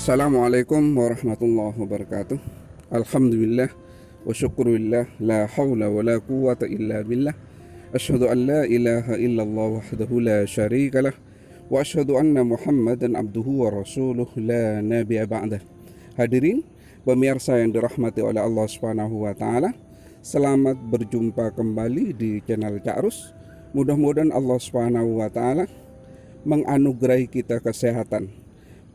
Assalamualaikum warahmatullahi wabarakatuh. Alhamdulillah wa syukurillah, la hawla wa la quwata illa billah. Asyhadu an la ilaha illallah wahdahu la syarika lah, wa asyhadu anna Muhammadan abduhu wa rasuluh la nabiyya ba'dah. Hadirin pemirsa yang dirahmati oleh Allah Subhanahu wa taala, selamat berjumpa kembali di channel Ca'rus. Mudah-mudahan Allah Subhanahu wa taala menganugerahi kita kesehatan,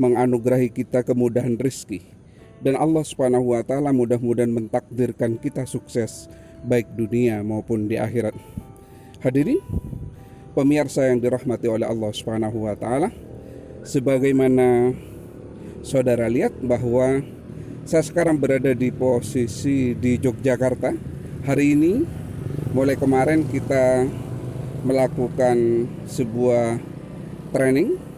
menganugerahi kita kemudahan rezeki, dan Allah Subhanahu wa taala mudah-mudahan mentakdirkan kita sukses baik dunia maupun di akhirat. Hadirin pemirsa yang dirahmati oleh Allah Subhanahu wa taala, sebagaimana saudara lihat bahwa saya sekarang berada di posisi di Yogyakarta. Hari ini mulai kemarin kita melakukan sebuah training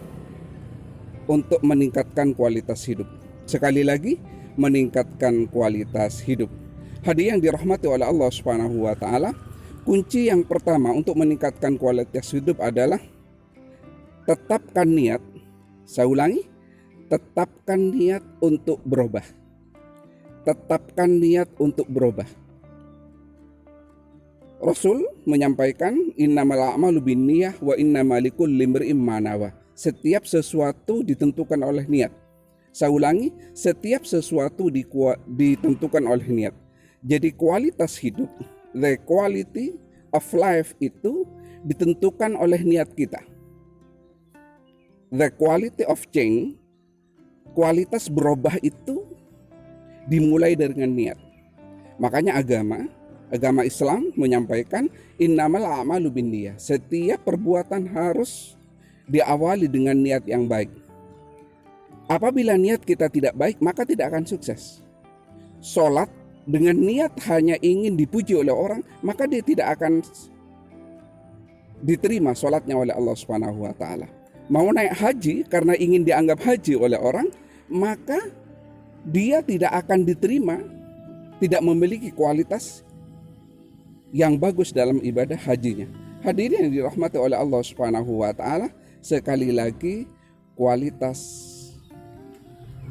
untuk meningkatkan kualitas hidup. Sekali lagi, meningkatkan kualitas hidup. Hadirin yang dirahmati oleh Allah Subhanahu wa taala, kunci yang pertama untuk meningkatkan kualitas hidup adalah tetapkan niat. Saya ulangi, tetapkan niat untuk berubah. Tetapkan niat untuk berubah. Rasul menyampaikan, innamal a'malu binniyah wa innamal likulli imri'in ma nawa. Setiap sesuatu ditentukan oleh niat. Saya ulangi, setiap sesuatu ditentukan oleh niat. Jadi kualitas hidup, the quality of life itu ditentukan oleh niat kita. The quality of change, kualitas berubah itu dimulai dengan niat. Makanya agama Islam menyampaikan innamal a'malu binniyah. Setiap perbuatan harus diawali dengan niat yang baik. Apabila niat kita tidak baik, maka tidak akan sukses. Sholat dengan niat hanya ingin dipuji oleh orang, maka dia tidak akan diterima sholatnya oleh Allah Subhanahu wa taala. Mau naik haji karena ingin dianggap haji oleh orang, maka dia tidak akan diterima, tidak memiliki kualitas yang bagus dalam ibadah hajinya. Hadirin yang dirahmati oleh Allah Subhanahu wa taala, sekali lagi kualitas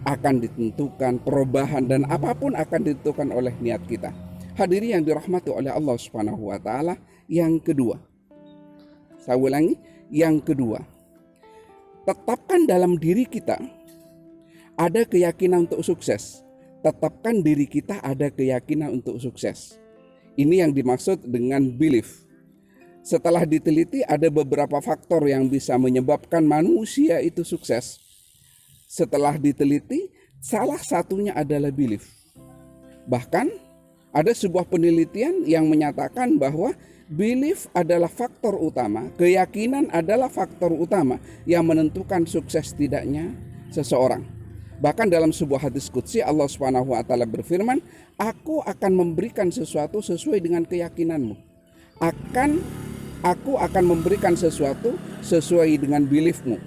akan ditentukan, perubahan dan apapun akan ditentukan oleh niat kita. Hadirin yang dirahmati oleh Allah Subhanahu wa taala, yang kedua. Saya ulangi, yang kedua. Tetapkan dalam diri kita ada keyakinan untuk sukses. Tetapkan diri kita ada keyakinan untuk sukses. Ini yang dimaksud dengan belief. Setelah diteliti, ada beberapa faktor yang bisa menyebabkan manusia itu sukses. Setelah diteliti, salah satunya adalah belief. Bahkan ada sebuah penelitian yang menyatakan bahwa belief adalah faktor utama, keyakinan adalah faktor utama yang menentukan sukses tidaknya seseorang. Bahkan dalam sebuah hadis qudsi, Allah Subhanahu wa taala berfirman, "Aku akan memberikan sesuatu sesuai dengan keyakinanmu." Aku akan memberikan sesuatu sesuai dengan beliefmu.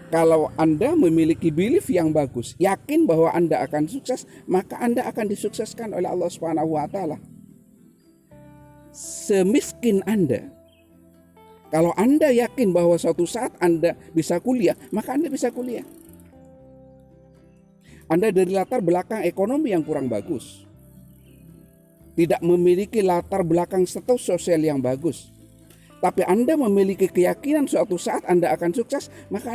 Kalau Anda memiliki belief yang bagus, yakin bahwa Anda akan sukses, maka Anda akan disukseskan oleh Allah Subhanahu wa taala. Semiskin Anda, kalau Anda yakin bahwa suatu saat Anda bisa kuliah, maka Anda bisa kuliah. Anda dari latar belakang ekonomi yang kurang bagus, tidak memiliki latar belakang status sosial yang bagus, tapi Anda memiliki keyakinan suatu saat Anda akan sukses, maka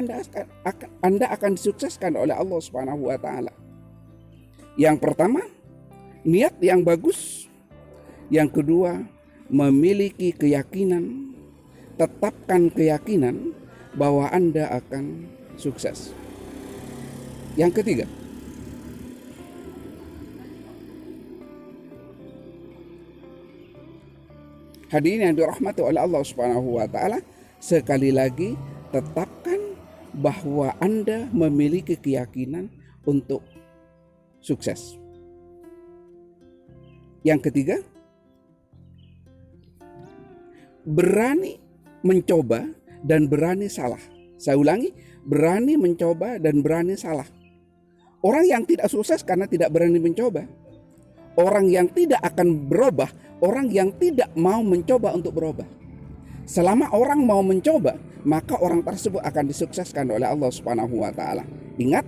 Anda akan disukseskan oleh Allah Subhanahu wa taala. Yang pertama, niat yang bagus. Yang kedua, memiliki keyakinan. Tetapkan keyakinan bahwa Anda akan sukses. Yang ketiga, hadirin yang dirahmati oleh Allah Subhanahu wa taala, sekali lagi tetapkan bahwa Anda memiliki keyakinan untuk sukses. Yang ketiga, berani mencoba dan berani salah. Saya ulangi, berani mencoba dan berani salah. Orang yang tidak sukses karena tidak berani mencoba. Orang yang tidak akan berubah, orang yang tidak mau mencoba untuk berubah. Selama orang mau mencoba, maka orang tersebut akan disukseskan oleh Allah Subhanahu wa taala. Ingat,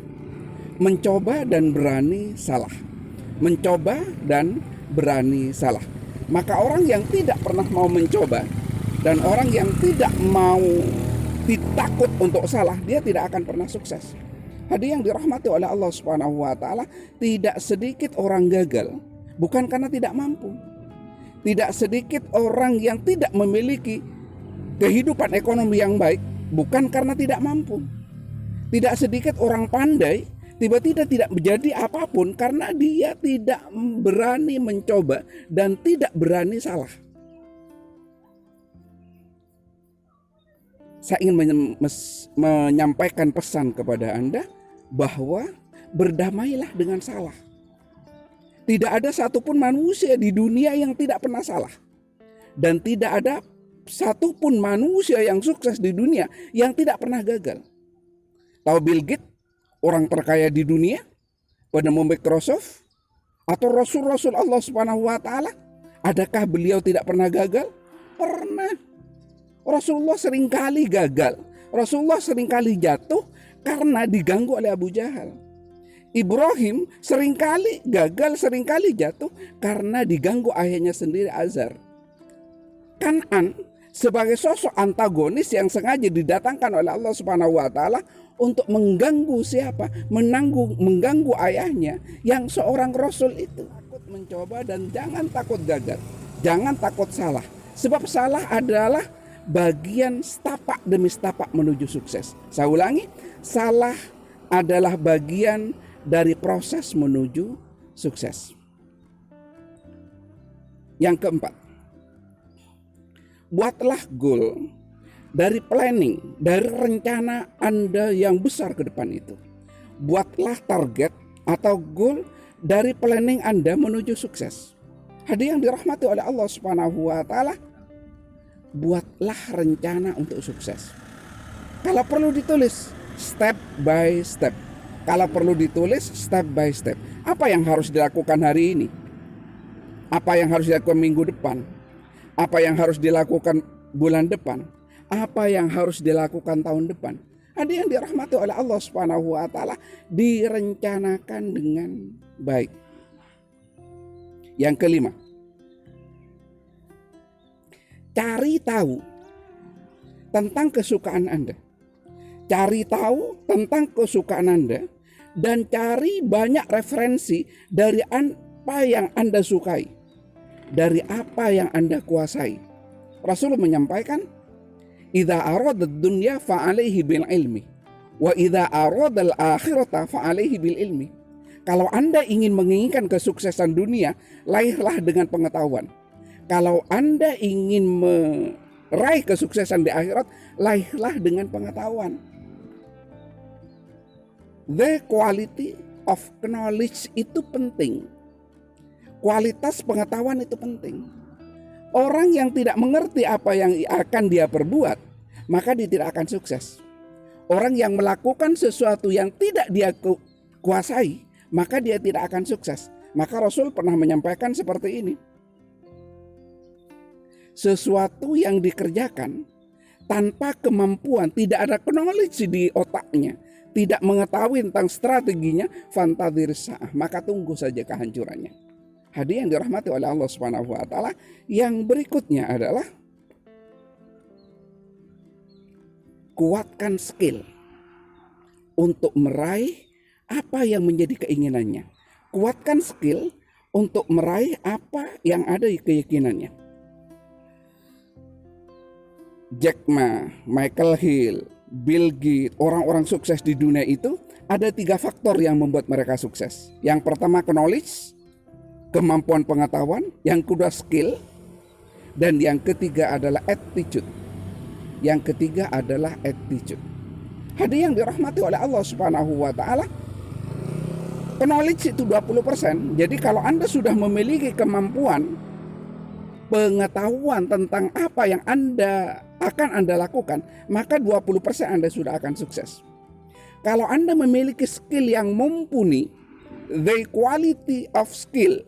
mencoba dan berani salah. Mencoba dan berani salah. Maka orang yang tidak pernah mau mencoba dan orang yang tidak mau takut untuk salah, dia tidak akan pernah sukses. Hadirin yang dirahmati oleh Allah Subhanahu wa taala, tidak sedikit orang gagal bukan karena tidak mampu. Tidak sedikit orang yang tidak memiliki kehidupan ekonomi yang baik bukan karena tidak mampu. Tidak sedikit orang pandai tiba-tiba tidak menjadi apapun karena dia tidak berani mencoba dan tidak berani salah. Saya ingin menyampaikan pesan kepada Anda bahwa berdamailah dengan salah. Tidak ada satupun manusia di dunia yang tidak pernah salah. Dan tidak ada satupun manusia yang sukses di dunia yang tidak pernah gagal. Tahu Bill Gates, orang terkaya di dunia, penemu Microsoft, atau Rasul-Rasul Allah Subhanahu wa taala? Adakah beliau tidak pernah gagal? Pernah. Rasulullah seringkali gagal. Rasulullah seringkali jatuh karena diganggu oleh Abu Jahal. Ibrahim seringkali gagal, seringkali jatuh karena diganggu ayahnya sendiri Azar. Kanan sebagai sosok antagonis yang sengaja didatangkan oleh Allah Subhanahu wa taala untuk mengganggu siapa? Mengganggu ayahnya yang seorang rasul itu. Takut mencoba dan jangan takut gagal. Jangan takut salah. Sebab salah adalah bagian setapak demi setapak menuju sukses. Saya ulangi, salah adalah bagian dari proses menuju sukses. Yang keempat, buatlah goal dari planning, dari rencana Anda yang besar ke depan itu. Buatlah target atau goal dari planning Anda menuju sukses. Hadirin yang dirahmati oleh Allah Subhanahu wa taala, buatlah rencana untuk sukses. Kalau perlu ditulis step by step. Kalau perlu ditulis step by step. Apa yang harus dilakukan hari ini? Apa yang harus dilakukan minggu depan? Apa yang harus dilakukan bulan depan? Apa yang harus dilakukan tahun depan? Ada yang dirahmati oleh Allah Subhanahu wa taala, direncanakan dengan baik. Yang kelima, cari tahu tentang kesukaan Anda. Cari tahu tentang kesukaan Anda dan cari banyak referensi dari apa yang Anda sukai, dari apa yang Anda kuasai. Rasul menyampaikan, "Idza arada ad-dunya fa'alaihi bil ilmi, wa idza arada al-akhirata fa'alaihi bil ilmi." Kalau Anda ingin menginginkan kesuksesan dunia, lahirlah dengan pengetahuan. Kalau Anda ingin meraih kesuksesan di akhirat, lahirlah dengan pengetahuan. The quality of knowledge itu penting. Kualitas pengetahuan itu penting. Orang yang tidak mengerti apa yang akan dia perbuat, maka dia tidak akan sukses. Orang yang melakukan sesuatu yang tidak dia kuasai, maka dia tidak akan sukses. Maka Rasul pernah menyampaikan seperti ini. Sesuatu yang dikerjakan tanpa kemampuan, tidak ada knowledge di otaknya, tidak mengetahui tentang strateginya, fantadhir sa'ah, maka tunggu saja kehancurannya. Hadirin yang dirahmati oleh Allah Subhanahu wa taala, yang berikutnya adalah kuatkan skill untuk meraih apa yang menjadi keinginannya. Kuatkan skill untuk meraih apa yang ada di keyakinannya. Jack Ma, Michael Hill, Bill Gates, orang-orang sukses di dunia itu ada 3 faktor yang membuat mereka sukses. Yang pertama knowledge, kemampuan pengetahuan, yang kedua skill, dan yang ketiga adalah attitude. Yang ketiga adalah attitude. Hadirin yang dirahmati oleh Allah Subhanahu wa taala, knowledge itu 20%. Jadi kalau Anda sudah memiliki kemampuan pengetahuan tentang apa yang akan Anda lakukan, maka 20% Anda sudah akan sukses. Kalau Anda memiliki skill yang mumpuni, the quality of skill,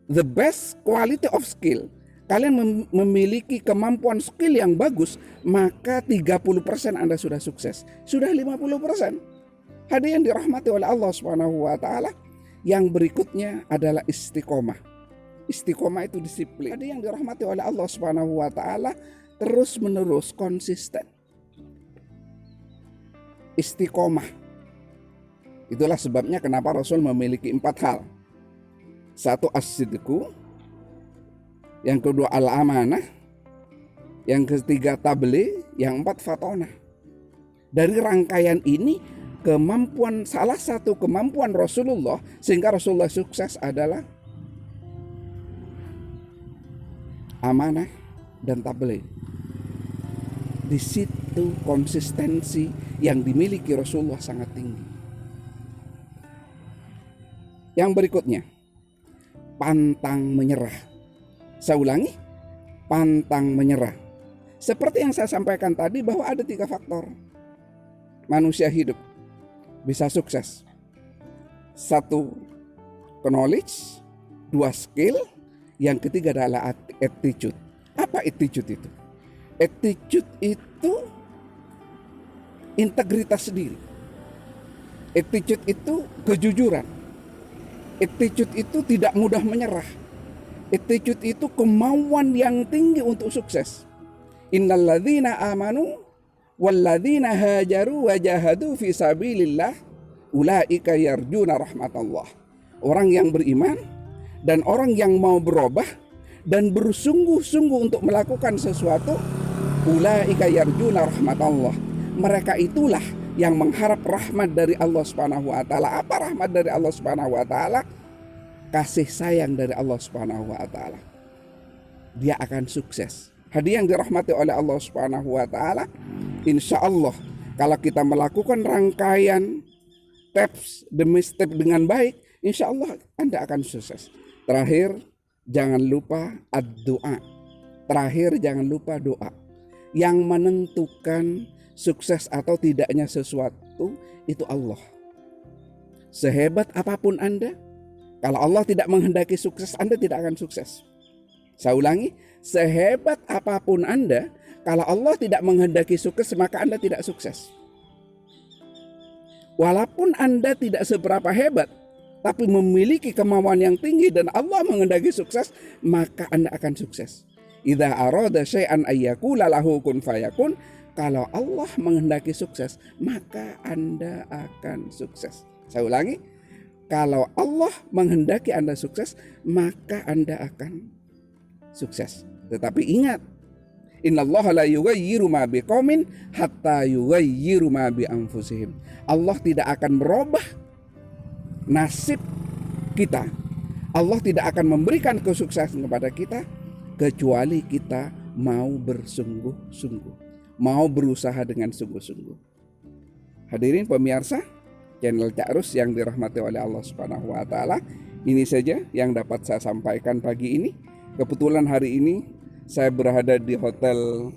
the best quality of skill, kalian memiliki kemampuan skill yang bagus, maka 30% Anda sudah sukses. Sudah 50%. Hadirin yang dirahmati oleh Allah Subhanahu wa taala, yang berikutnya adalah istiqomah. Istiqomah itu disiplin. Hadirin yang dirahmati oleh Allah Subhanahu wa taala, terus-menerus konsisten. Istiqomah. Itulah sebabnya kenapa Rasul memiliki 4 hal. 1 as-sidqu, yang kedua al-amanah, yang ketiga tabligh, yang 4 fatonah. Dari rangkaian ini, salah satu kemampuan Rasulullah sehingga Rasulullah sukses adalah amanah dan tabligh. Di situ konsistensi yang dimiliki Rasulullah sangat tinggi. Yang berikutnya, pantang menyerah. Saya ulangi, pantang menyerah. Seperti yang saya sampaikan tadi bahwa ada 3 faktor manusia hidup bisa sukses. 1, knowledge, 2, skill, yang ketiga adalah attitude. Apa attitude itu? Attitude itu integritas diri. Attitude itu kejujuran. Attitude itu tidak mudah menyerah. Attitude itu kemauan yang tinggi untuk sukses. Innalladzina amanu walladzina hajaru wajahadu fi sabilillah ulaika yarjuna rahmatallah. Orang yang beriman dan orang yang mau berubah dan bersungguh-sungguh untuk melakukan sesuatu, ulaika yarjuna rahmatallah. Mereka itulah yang mengharap rahmat dari Allah Subhanahu wa taala. Apa rahmat dari Allah Subhanahu wa taala? Kasih sayang dari Allah Subhanahu wa taala. Dia akan sukses. Hadiah yang dirahmati oleh Allah Subhanahu wa taala, insya Allah kalau kita melakukan rangkaian steps demi step dengan baik, insya Allah Anda akan sukses. Terakhir, jangan lupa ad-doa. Terakhir, jangan lupa doa. Yang menentukan sukses atau tidaknya sesuatu itu Allah. Sehebat apapun Anda, kalau Allah tidak menghendaki sukses, Anda tidak akan sukses. Saya ulangi, sehebat apapun Anda, kalau Allah tidak menghendaki sukses, maka Anda tidak sukses. Walaupun Anda tidak seberapa hebat, tapi memiliki kemauan yang tinggi dan Allah menghendaki sukses, maka Anda akan sukses. Idza arada syai'an ayyakula lahu kun fayakun. Kalau Allah menghendaki sukses, maka Anda akan sukses. Saya ulangi, kalau Allah menghendaki Anda sukses, maka Anda akan sukses. Tetapi ingat, innallaha la yughayyiru ma biqaumin hatta yughayyiru ma bi anfusihim. Allah tidak akan merubah nasib kita. Allah tidak akan memberikan kesuksesan kepada kita kecuali kita mau bersungguh-sungguh, mau berusaha dengan sungguh-sungguh. Hadirin pemirsa channel Ca'rus yang dirahmati oleh Allah Subhanahu wa taala, ini saja yang dapat saya sampaikan pagi ini. Kebetulan hari ini saya berada di Hotel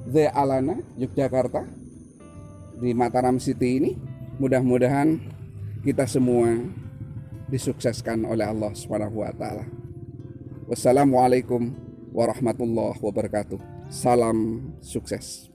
The Alana Yogyakarta di Mataram City ini. Mudah-mudahan kita semua disukseskan oleh Allah Subhanahu wa taala. Wassalamualaikum warahmatullahi wabarakatuh. Salam sukses.